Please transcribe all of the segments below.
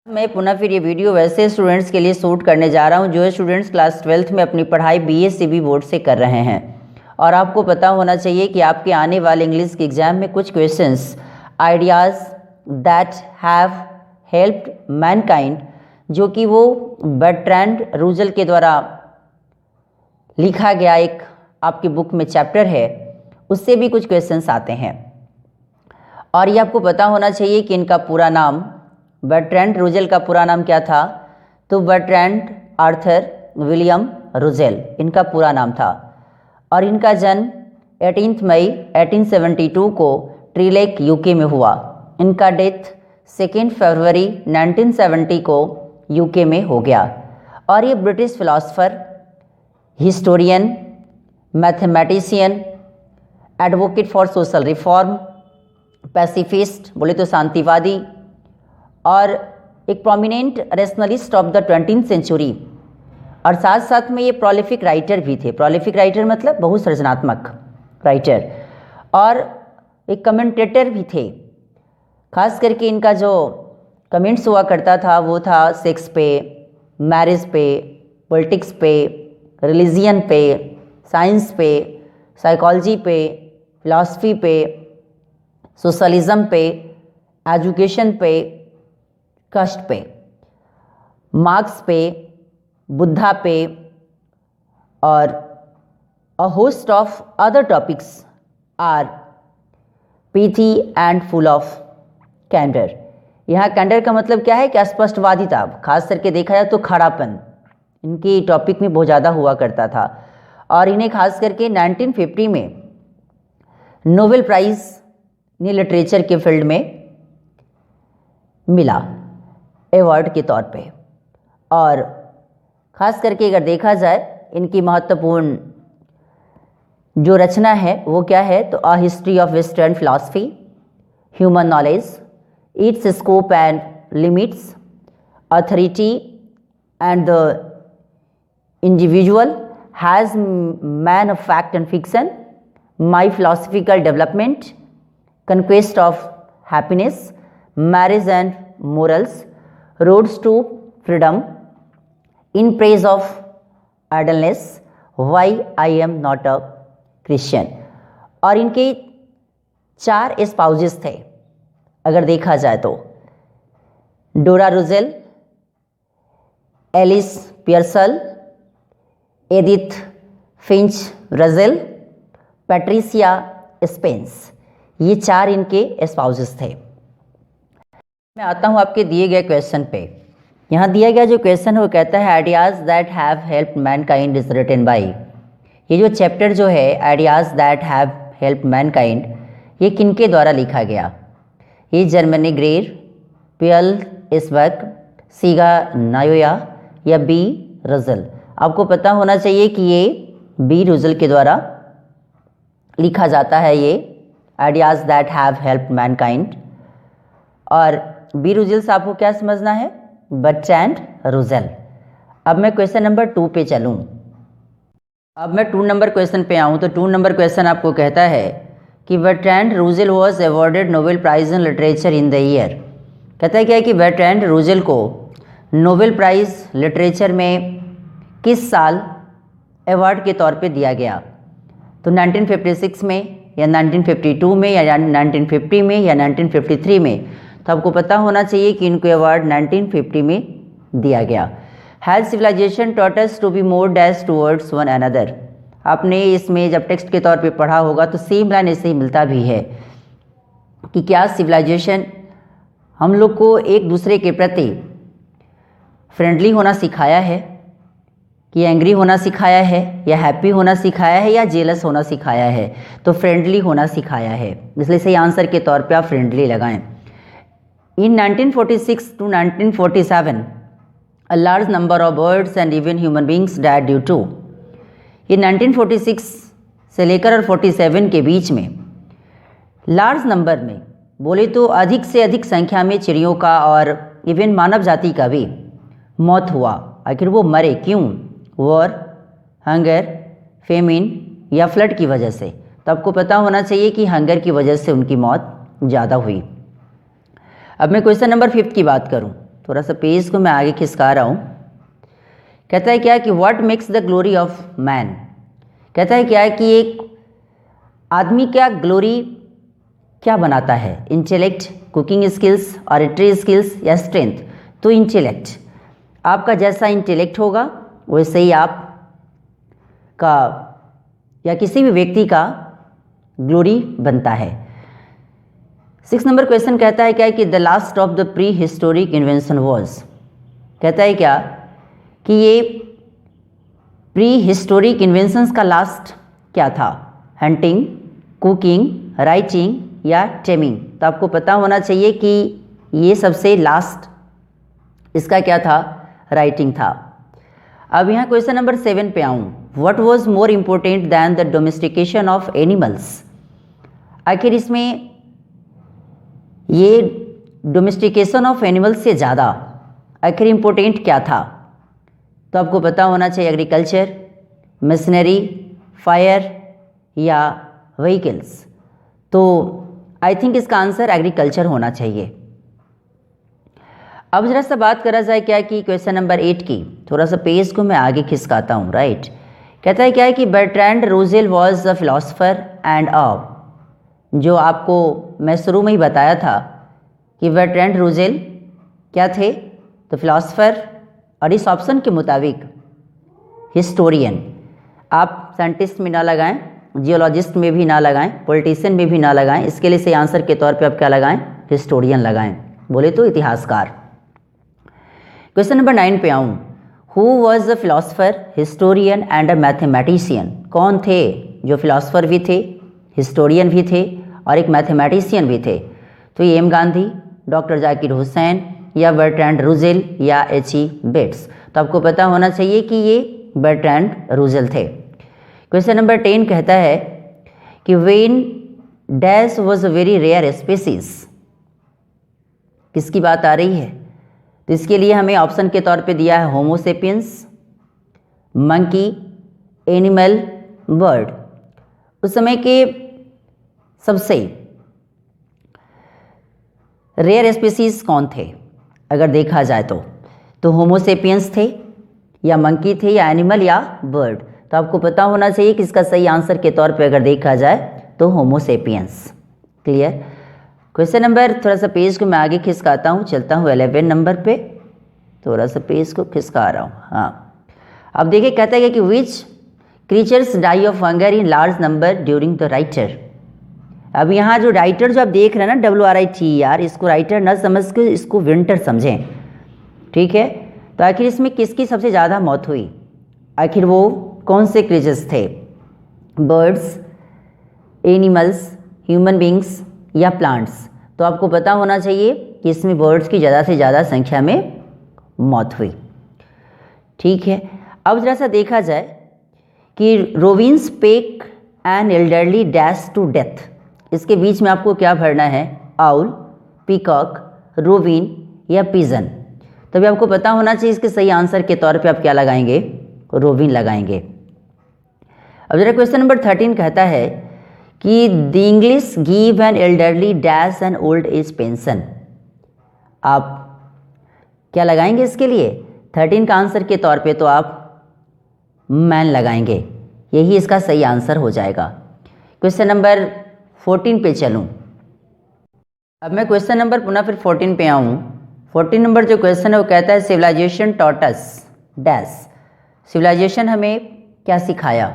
मैं पुनः फिर ये वीडियो वैसे स्टूडेंट्स के लिए शूट करने जा रहा हूँ जो स्टूडेंट्स क्लास 12th में अपनी पढ़ाई BA-CB बोर्ड से कर रहे हैं। और आपको पता होना चाहिए कि आपके आने वाले इंग्लिश के एग्जाम में कुछ questions ideas that have helped Mankind, जो कि वो बर्ट्रैंड रूजल के द्वारा लिखा गया एक आपकी बुक में चैप्टर है, उससे भी कुछ क्वेश्चंस आते हैं। और ये आपको पता होना चाहिए कि इनका पूरा नाम, बर्ट्रैंड रूजल का पूरा नाम क्या था? तो बर्ट्रैंड आर्थर विलियम रूजल इनका पूरा नाम था। और इनका जन्म 18 मई 1872 को ट्रिलेक यूके में हुआ। इनका डेथ 2 फरवरी 1970 को यूके में हो गया। और ये British philosopher, historian, mathematician, advocate for social reform, pacifist बोले तो शांतिवादी, और एक prominent rationalist of the 20th century. और साथ साथ में ये प्रोलिफिक राइटर भी थे। प्रोलिफिक राइटर मतलब बहुत सृजनात्मक राइटर, और एक कमेंटेटर भी थे। खास करके इनका जो कमेंट्स हुआ करता था वो था सेक्स पे, मैरिज पे, पॉलिटिक्स पे, रिलीजियन पे, साइंस पे, साइकोलॉजी पे, फिलॉसफी पे, सोशलिज्म पे, एजुकेशन पे, कष्ट पे, मार्क्स पे, बुद्धा पे, और a host of other topics are pithy and full of candour. यहाँ कैंडर का मतलब क्या है कि स्पष्टवादिता, खास करके देखा जाए तो खड़ापन इनकी टॉपिक में बहुत ज़्यादा हुआ करता था। और इन्हें खास करके 1950 में नोबेल प्राइज़ ने लिटरेचर के फील्ड में मिला अवार्ड के तौर पे। और ख़ास करके अगर देखा जाए इनकी महत्वपूर्ण जो रचना है वो क्या है, तो a history of western philosophy, human knowledge, it's scope and limits, authority and the individual, has man of fact and fiction, my philosophical development, conquest of happiness, marriage and morals, roads to freedom, in praise of idleness, why I am not a Christian। और इनके 4 espouses थे अगर देखा जाए तो, Dora Russell, Alice Pearsall, Edith Finch Russell, Patricia Spence, ये 4 इनके spouses थे। मैं आता हूँ आपके दिए गए क्वेश्चन पे। यहाँ दिया गया जो क्वेश्चन है वो कहता है ideas that have help mankind is written by. ये जो चैप्टर जो है ideas that have help mankind, ये किनके द्वारा लिखा गया? ये जर्मनी ग्रेर, पियल इस्बर्ग, सीगा नायोया या बी रजल। आपको पता होना चाहिए कि ये बी रजल के द्वारा लिखा जाता है ये ideas that have help Mankind. और बी रूजल से आपको क्या समझना है? बर्ट्रैंड रूजल। अब मैं क्वेश्चन नंबर 2 पे चलूँ। अब मैं 2 नंबर क्वेश्चन पे आऊँ तो 2 नंबर क्वेश्चन आपको कहता है कि Bertrand Russell was awarded Nobel prize in literature in the year. कहता है क्या है कि बर्ट्रैंड रूजल को नोबेल प्राइज़ लिटरेचर में किस साल अवार्ड के तौर पे दिया गया? तो 1956 में या 1952 में या 1950 में या 1953 में? तो आपको पता होना चाहिए कि इनको अवार्ड 1950 में दिया गया। Has civilization taught us to be more dash towards one another. आपने इसमें जब टेक्स्ट के तौर पे पढ़ा होगा तो सेम लाइन ऐसे ही मिलता भी है कि क्या सिविलाइजेशन हम लोग को एक दूसरे के प्रति फ्रेंडली होना सिखाया है, कि एंग्री होना सिखाया है, या हैप्पी होना सिखाया है, या जेलस होना सिखाया है? तो फ्रेंडली होना सिखाया है, इसलिए सही आंसर के तौर पे आप फ्रेंडली लगाएं। In 1946 to 1947 a large number of birds and even human beings died due to. ये 1946 से लेकर और 47 के बीच में लार्ज नंबर में बोले तो अधिक से अधिक संख्या में चिड़ियों का और इवन मानव जाति का भी मौत हुआ। आखिर वो मरे क्यों? वॉर, हंगर, फेमिन या फ्लड की वजह से। तो आपको पता होना चाहिए कि हंगर की वजह से उनकी मौत ज़्यादा हुई। अब मैं क्वेश्चन नंबर 5 की बात करूं थोड़ा सा पेज को मैं आगे खिसका रहा हूँ। कहता है क्या कि what makes the glory of man, कहता है क्या कि एक आदमी का ग्लोरी क्या बनाता है, intellect, cooking skills, oratory skills या स्ट्रेंथ। तो इंटेलेक्ट, आपका जैसा इंटेलेक्ट होगा वैसे ही आप का या किसी भी व्यक्ति का ग्लोरी बनता है। 6 नंबर क्वेश्चन कहता है क्या कि the last of the pre historic invention was, कहता है क्या कि ये प्री हिस्टोरिक इन्वेंशंस का लास्ट क्या था, हंटिंग, कुकिंग, राइटिंग या टेमिंग। तो आपको पता होना चाहिए कि ये सबसे लास्ट इसका क्या था, राइटिंग था। अब यहाँ क्वेश्चन नंबर 7 पे आऊँ, what was more important than the domestication of animals. आखिर इसमें ये डोमेस्टिकेशन ऑफ एनिमल्स से ज़्यादा आखिर इम्पोर्टेंट क्या था। तो आपको पता होना चाहिए एग्रीकल्चर, मशीनरी, फायर या व्हीकल्स। तो आई थिंक इसका आंसर एग्रीकल्चर होना चाहिए। अब जरा सा बात करा जाए क्या कि क्वेश्चन नंबर 8 की, थोड़ा सा पेज को मैं आगे खिसकाता हूँ, राइट। कहता है क्या है कि Bertrand Russell was a philosopher and अ, जो आपको मैं शुरू में ही बताया था कि बर्ट्रैंड रूसेल क्या थे, तो फिलोसफर, और इस ऑप्शन के मुताबिक हिस्टोरियन। आप साइंटिस्ट में ना लगाएं, जियोलॉजिस्ट में भी ना लगाएं, पॉलिटिशियन में भी ना लगाएं, इसके लिए सही आंसर के तौर पे आप क्या लगाएं, हिस्टोरियन लगाएं, बोले तो इतिहासकार। क्वेश्चन नंबर 9 पे आऊँ, who was a philosopher, historian and a mathematician. कौन थे जो फिलोसफर भी थे, हिस्टोरियन भी थे और एक मैथमेटिशियन भी थे। तो ये एम गांधी, डॉक्टर जाकिर हुसैन या बर्ट्रैंड रूसेल या H.E. बेट्स। तो आपको पता होना चाहिए कि ये बर्ट्रैंड रूसेल थे। क्वेश्चन नंबर 10 कहता है कि when dash was a very rare species, किसकी बात आ रही है। तो इसके लिए हमें ऑप्शन के तौर पे दिया है होमोसेपियंस, मंकी, एनिमल, बर्ड। उस समय के सबसे रेयर स्पीसीज कौन थे अगर देखा जाए तो होमोसेपियंस थे या मंकी थे या एनिमल या बर्ड। तो आपको पता होना चाहिए कि इसका सही आंसर के तौर पे अगर देखा जाए तो होमोसेपियंस। क्लियर। क्वेश्चन नंबर, थोड़ा सा पेज को मैं आगे खिसकाता हूँ, चलता हूँ 11 नंबर पे, थोड़ा सा पेज को खिसका रहा हूँ। हाँ, अब देखिए कहता है कि which creatures die of hunger in large number during the winter. अब यहाँ जो राइटर जो आप देख रहे हैं ना, WRITER, इसको राइटर न समझ के इसको विंटर समझें, ठीक है। तो आखिर इसमें किसकी सबसे ज़्यादा मौत हुई, आखिर वो कौन से क्रीचर्स थे, बर्ड्स, एनिमल्स, ह्यूमन बींग्स या प्लांट्स। तो आपको पता होना चाहिए कि इसमें बर्ड्स की ज़्यादा से ज़्यादा संख्या में मौत हुई, ठीक है। अब जरा सा देखा जाए कि robins peck an elderly dash to death, इसके बीच में आपको क्या भरना है, आउल, पीकॉक, रोविन या पिजन। तभी आपको पता होना चाहिए इसके सही आंसर के तौर पे आप क्या लगाएंगे, रोविन लगाएंगे। अब जरा क्वेश्चन नंबर 13 कहता है कि the English give an elderly dash an old age pension. आप क्या लगाएंगे इसके लिए, 13 का आंसर के तौर पे तो आप मैन लगाएंगे, यही इसका सही आंसर हो जाएगा। क्वेश्चन नंबर 14 पे चलूं। अब मैं क्वेश्चन नंबर पुनः फिर 14 पे आऊँ। 14 नंबर जो क्वेश्चन है वो कहता है civilisation taught us dash. Civilisation हमें क्या सिखाया,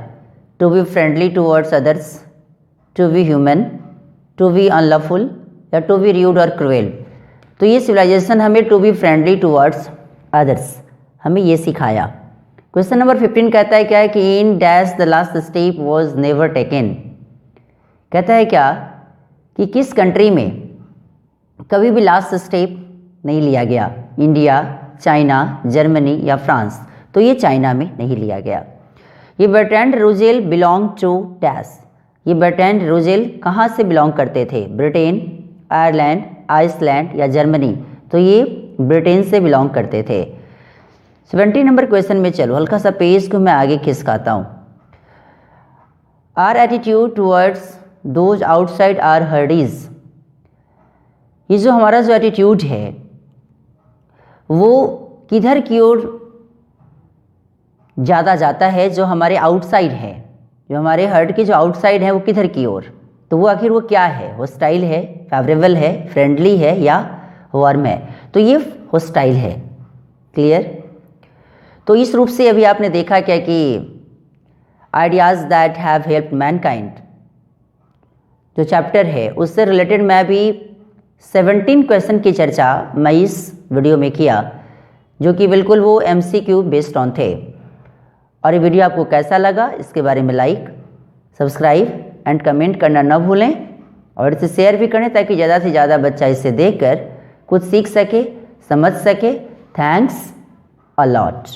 to be friendly towards others, to be human, to be unlawful या टू बी रूड और क्रूएल। तो ये सिविलाइजेशन हमें to be friendly towards others हमें ये सिखाया। क्वेश्चन नंबर 15 कहता है क्या है कि in dash the last step was never taken. कहता है क्या कि किस कंट्री में कभी भी लास्ट स्टेप नहीं लिया गया, इंडिया, चाइना, जर्मनी या फ्रांस। तो ये चाइना में नहीं लिया गया। ये Bertrand Russell belong to dash, ये बर्ट्रैंड रूसेल कहाँ से बिलोंग करते थे, ब्रिटेन, आयरलैंड, आइसलैंड या जर्मनी। तो ये ब्रिटेन से बिलोंग करते थे। 70 नंबर क्वेश्चन में चलो, हल्का सा पेज को मैं आगे खिसकाता हूँ। Our attitude towards those outside our herds. ये जो हमारा जो एटीट्यूड है वो किधर की ओर ज़्यादा जाता है, जो हमारे आउटसाइड है, जो हमारे हार्ट के जो आउटसाइड है वो किधर की ओर, तो वो आखिर वो क्या है, होस्टाइल है, फेवरेबल है, फ्रेंडली है या वार्म है, तो ये होस्टाइल है। क्लियर। तो इस रूप से अभी आपने देखा क्या कि ideas that have helped Mankind जो चैप्टर है उससे रिलेटेड मैं भी 17 क्वेश्चन की चर्चा मैं इस वीडियो में किया, जो कि बिल्कुल वो MCQ बेस्ड ऑन थे। और ये वीडियो आपको कैसा लगा इसके बारे में लाइक, सब्सक्राइब एंड कमेंट करना न भूलें, और इसे शेयर भी करें ताकि ज़्यादा से ज़्यादा बच्चा इसे देखकर कुछ सीख सके, समझ सके। Thanks a lot.